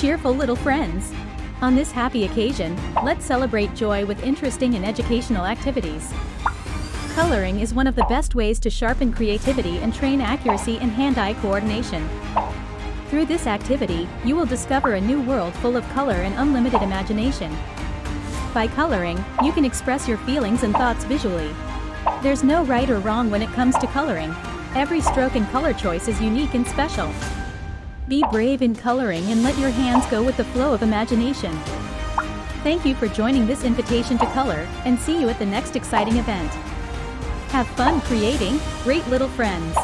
cheerful little friends. On this happy occasion, let's celebrate joy with interesting and educational activities. Coloring is one of the best ways to sharpen creativity and train accuracy in hand-eye coordination. Through this activity, you will discover a new world full of color and unlimited imagination. By coloring, you can express your feelings and thoughts visually. There's no right or wrong when it comes to coloring. Every stroke and color choice is unique and special. Be brave in coloring and let your hands go with the flow of imagination. Thank you for joining this invitation to color, and see you at the next exciting event. Have fun creating great little friends.